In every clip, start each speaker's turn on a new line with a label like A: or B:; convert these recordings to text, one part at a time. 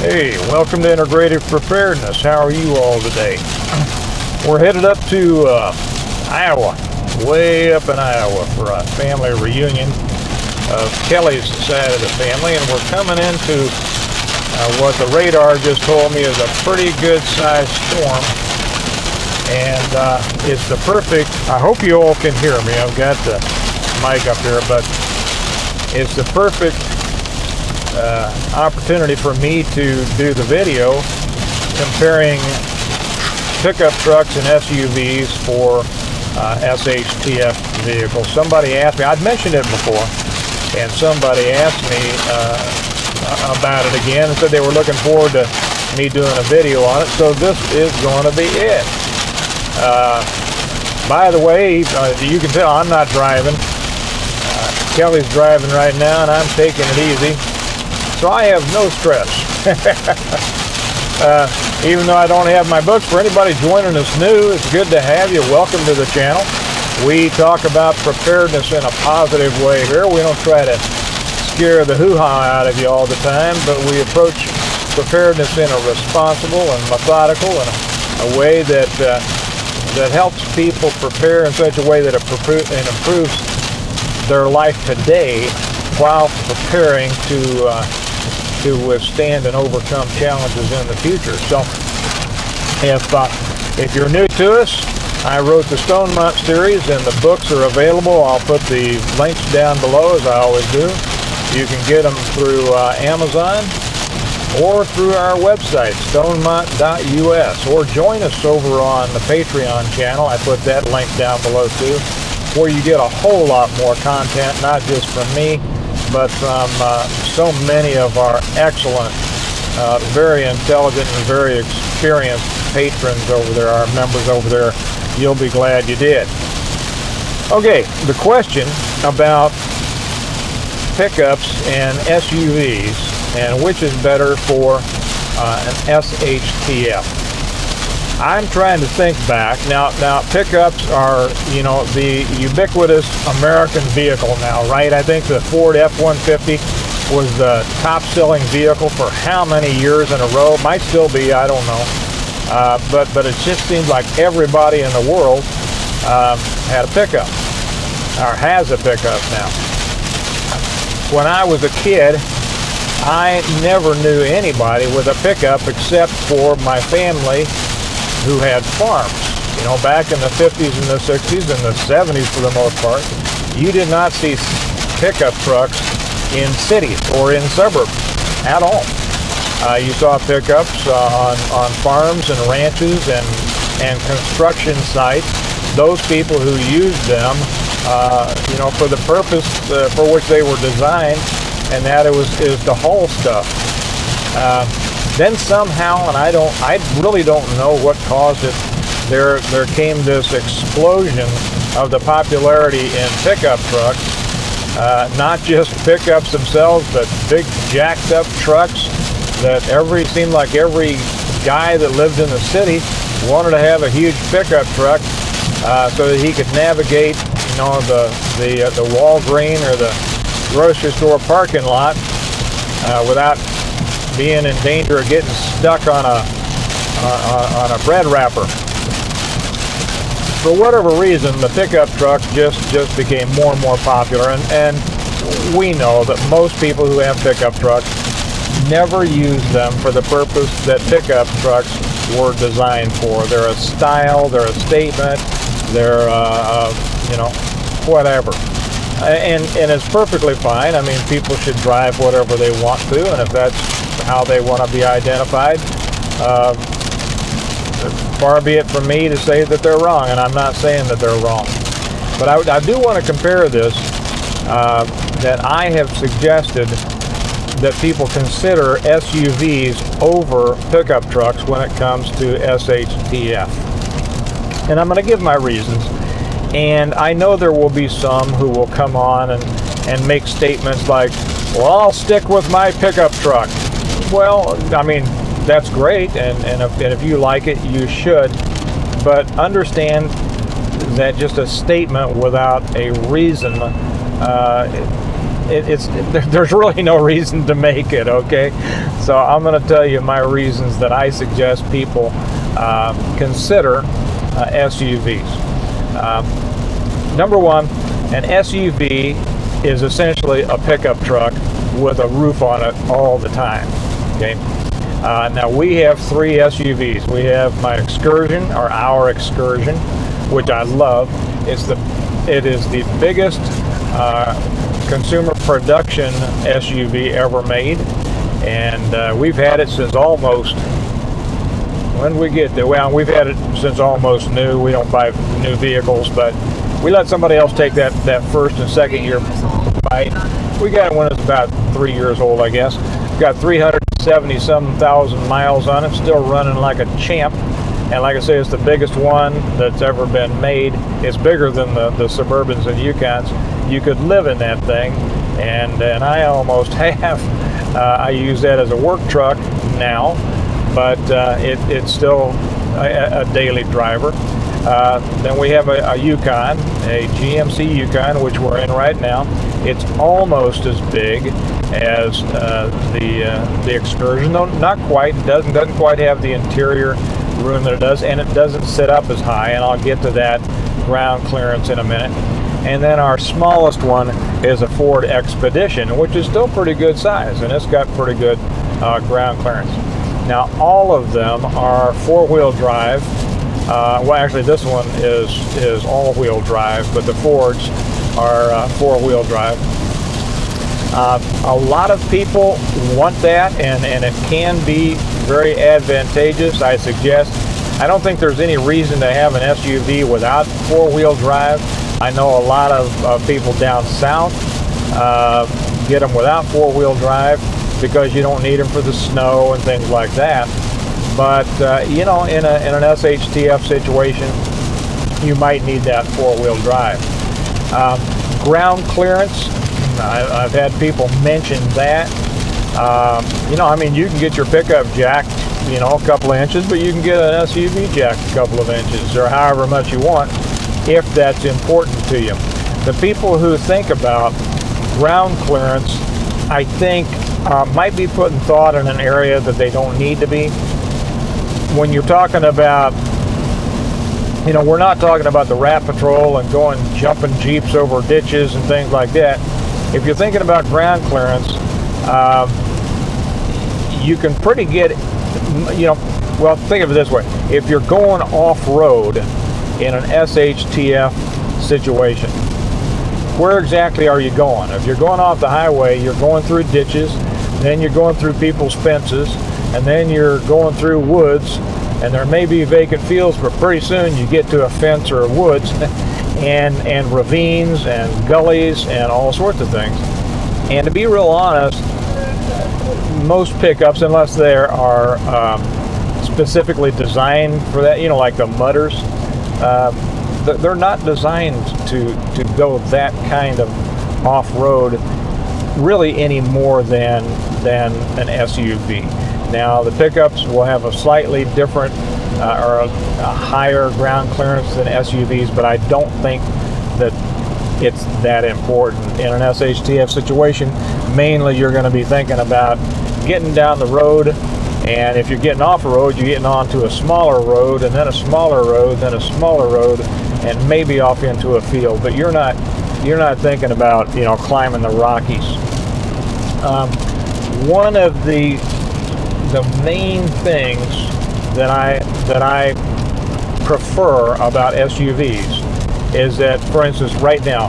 A: Hey, welcome to Integrative Preparedness. How are you all today? We're headed up to Iowa, way up in Iowa for a family reunion of Kelly's side of the family, and we're coming into what the radar just told me is a pretty good sized storm, and it's the perfect, I hope you all can hear me, I've got the mic up here, but it's the perfect opportunity for me to do the video comparing pickup trucks and SUVs for SHTF vehicles. Somebody asked me, I'd mentioned it before, and somebody asked me about it again and said they were looking forward to me doing a video on it, so this is going to be it. By the way, you can tell I'm not driving. Kelly's driving right now, and I'm taking it easy. So I have no stress. Even though I don't have my books, for anybody joining us new, it's good to have you. Welcome to the channel. We talk about preparedness in a positive way here. We don't try to scare the hoo-ha out of you all the time, but we approach preparedness in a responsible and methodical and a way that that helps people prepare in such a way that it improves their life today while preparing to withstand and overcome challenges in the future. So if you're new to us, I wrote the Stone Month series, and the books are available. I'll put the links down below, as I always do. You can get them through Amazon or through our website, stonemont.us, or join us over on the Patreon channel. I put that link down below too, where you get a whole lot more content, not just from me, but from so many of our excellent, very intelligent and very experienced patrons over there, our members over there. You'll be glad you did. Okay, the question about pickups and SUVs and which is better for an SHTF. I'm trying to think back. Now pickups are, you know, the ubiquitous American vehicle now, right? I think the Ford F-150 was the top-selling vehicle for how many years in a row? Might still be, I don't know. But it just seems like everybody in the world had a pickup, or has a pickup now. When I was a kid, I never knew anybody with a pickup except for my family who had farms. You know, back in the 50s and the 60s and the 70s for the most part, you did not see pickup trucks in cities or in suburbs at all. You saw pickups on farms and ranches and construction sites. Those people who used them, you know, for the purpose for which they were designed, and that is to haul stuff. Then somehow, and I really don't know what caused it, there came this explosion of the popularity in pickup trucks. Not just pickups themselves, but big jacked up trucks that seemed like every guy that lived in the city wanted to have a huge pickup truck so that he could navigate, you know, the Walgreens or the grocery store parking lot without being in danger of getting stuck on a bread wrapper. For whatever reason, the pickup trucks just became more and more popular, and we know that most people who have pickup trucks never use them for the purpose that pickup trucks were designed for. They're a style, they're a statement, they're you know, whatever. And it's perfectly fine. I mean, people should drive whatever they want to, and if that's how they want to be identified, far be it from me to say that they're wrong, and I'm not saying that they're wrong. But I do want to compare this, that I have suggested that people consider SUVs over pickup trucks when it comes to SHTF. And I'm going to give my reasons. And I know there will be some who will come on and make statements like, well, I'll stick with my pickup truck. Well, I mean, that's great, and if you like it, you should. But understand that just a statement without a reason there's really no reason to make it, okay? So I'm going to tell you my reasons that I suggest people consider SUVs. Number one, an SUV is essentially a pickup truck with a roof on it all the time, okay? Now we have 3 SUVs. We have my Excursion, or our Excursion, which I love. It is the biggest consumer production SUV ever made, and we've had it since almost, when did we get there? Well, we've had it since almost new. We don't buy new vehicles, but we let somebody else take that first and second year bite. We got it when it was about 3 years old, I guess. Got 370-some thousand miles on it, still running like a champ. And like I say, it's the biggest one that's ever been made. It's bigger than the Suburbans and Yukons. You could live in that thing, and I almost have. I use that as a work truck now, but it's still a daily driver. Then we have a Yukon, a GMC Yukon, which we're in right now. It's almost as big as the Excursion, though not quite. It doesn't quite have the interior room that it does, and it doesn't sit up as high, and I'll get to that ground clearance in a minute. And then our smallest one is a Ford Expedition, which is still pretty good size, and it's got pretty good ground clearance. Now all of them are 4-wheel drive. Well, actually this one is all-wheel drive, but the Fords are 4-wheel drive. A lot of people want that, and it can be very advantageous. I don't think there's any reason to have an SUV without 4-wheel drive. I know a lot of people down south get them without 4-wheel drive because you don't need them for the snow and things like that. But you know, in an SHTF situation, you might need that 4-wheel drive. Ground clearance, I've had people mention that. You know, I mean, you can get your pickup jacked, you know, a couple of inches, but you can get an SUV jacked a couple of inches, or however much you want, if that's important to you. The people who think about ground clearance, I think, might be putting thought in an area that they don't need to be. When you're talking about, you know, we're not talking about the Rat Patrol and jumping Jeeps over ditches and things like that. If you're thinking about ground clearance, you can pretty get, you know, well, think of it this way. If you're going off-road in an SHTF situation, where exactly are you going? If you're going off the highway, you're going through ditches, then you're going through people's fences, and then you're going through woods, and there may be vacant fields, but pretty soon you get to a fence or a woods, and ravines and gullies and all sorts of things. And to be real honest, most pickups, unless they are specifically designed for that, you know, like the mudders, they're not designed to go that kind of off-road really any more than an SUV. Now the pickups will have a slightly different or a higher ground clearance than SUVs, but I don't think that it's that important. In an SHTF situation, mainly you're going to be thinking about getting down the road, and if you're getting off a road, you're getting onto a smaller road, and then a smaller road, then a smaller road, and maybe off into a field. But you're not thinking about, you know, climbing the Rockies. One of the main things that I prefer about SUVs is that, for instance, right now,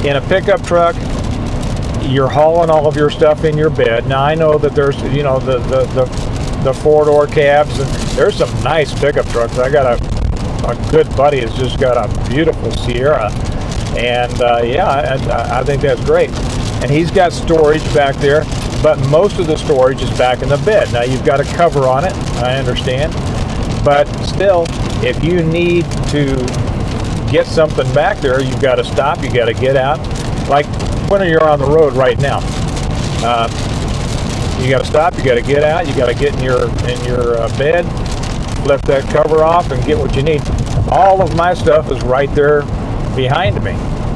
A: in a pickup truck, you're hauling all of your stuff in your bed. Now I know that there's, you know, the 4-door cabs, and there's some nice pickup trucks. I got a good buddy has just got a beautiful Sierra, and yeah, I think that's great. And he's got storage back there, but most of the storage is back in the bed. Now you've got a cover on it, I understand, but still, if you need to get something back there, you've got to stop, you got to get out. Like when you're on the road right now, you got to stop, you got to get out, you got to get in your bed, lift that cover off, and get what you need. All of my stuff is right there behind me.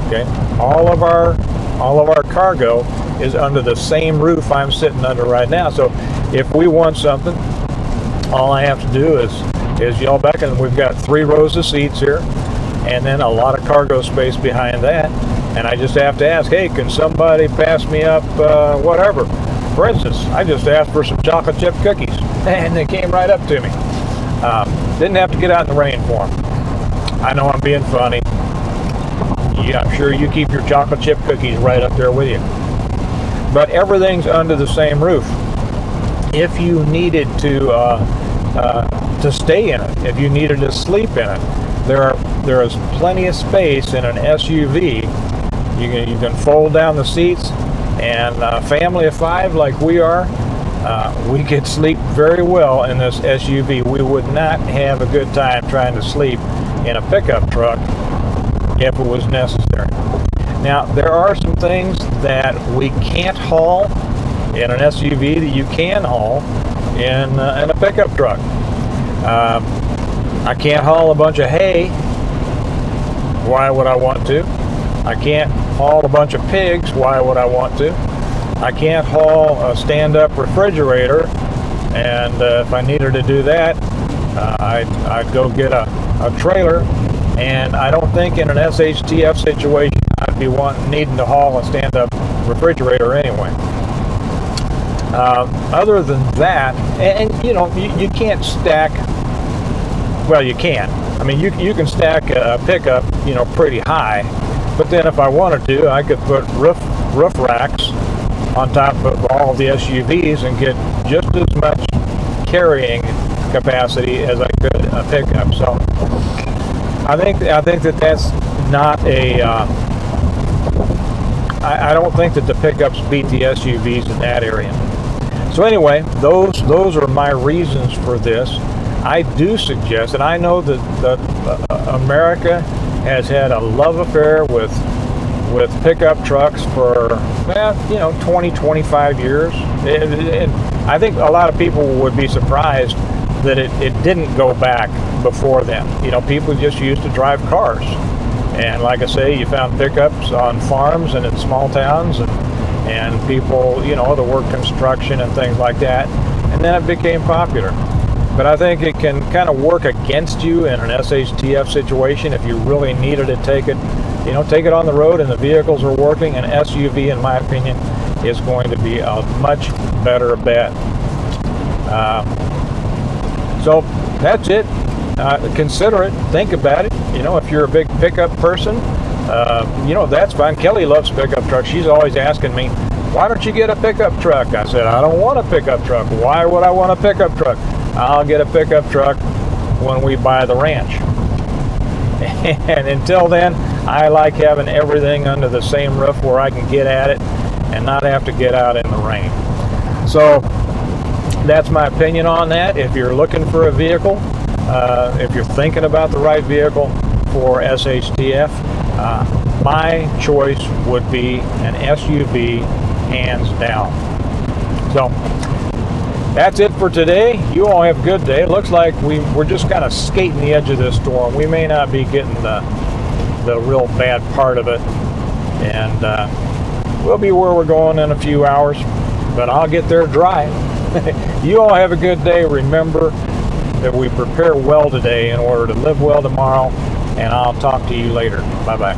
A: Okay, all of our All of our cargo is under the same roof I'm sitting under right now. So if we want something, all I have to do is yell back, and we've got 3 rows of seats here, and then a lot of cargo space behind that. And I just have to ask, hey, can somebody pass me up whatever? For instance, I just asked for some chocolate chip cookies, and they came right up to me. Didn't have to get out in the rain for them. I know I'm being funny. Yeah, I'm sure you keep your chocolate chip cookies right up there with you. But everything's under the same roof. If you needed to stay in it, if you needed to sleep in it, there is plenty of space in an SUV. You can fold down the seats, and a family of 5 like we are, we could sleep very well in this SUV. We would not have a good time trying to sleep in a pickup truck if it was necessary. Now, there are some things that we can't haul in an SUV that you can haul in a pickup truck. I can't haul a bunch of hay. Why would I want to? I can't haul a bunch of pigs. Why would I want to? I can't haul a stand-up refrigerator, and if I needed to do that, I'd go get a trailer, and I don't think in an SHTF situation I'd be needing to haul a stand-up refrigerator anyway. Other than that, and you know, you can't stack. Well, you can. I mean, you can stack a pickup, you know, pretty high. But then if I wanted to, I could put roof racks on top of all of the SUVs and get just as much carrying capacity as I could a pickup. So I think that that's not a. I don't think that the pickups beat the SUVs in that area. So anyway, those are my reasons for this. I do suggest, and I know that America has had a love affair with pickup trucks for 20, 25 years. And I think a lot of people would be surprised that it didn't go back before then. You know, people just used to drive cars. And like I say, you found pickups on farms and in small towns, and people, you know, that work construction and things like that. And then it became popular. But I think it can kind of work against you in an SHTF situation if you really needed to take it on the road and the vehicles are working. An SUV, in my opinion, is going to be a much better bet. So that's it. Consider it. Think about it. You know, if you're a big pickup person, that's fine. Kelly loves pickup trucks. She's always asking me, why don't you get a pickup truck? I said, I don't want a pickup truck. Why would I want a pickup truck? I'll get a pickup truck when we buy the ranch. And until then, I like having everything under the same roof where I can get at it and not have to get out in the rain. So that's my opinion on that. If you're looking for a vehicle, if you're thinking about the right vehicle for SHTF, my choice would be an SUV, hands down. So that's it for today. You all have a good day. It looks like we're just kind of skating the edge of this storm. We may not be getting the real bad part of it, and we'll be where we're going in a few hours, but I'll get there dry. You all have a good day. Remember that we prepare well today in order to live well tomorrow, and I'll talk to you later. Bye-bye.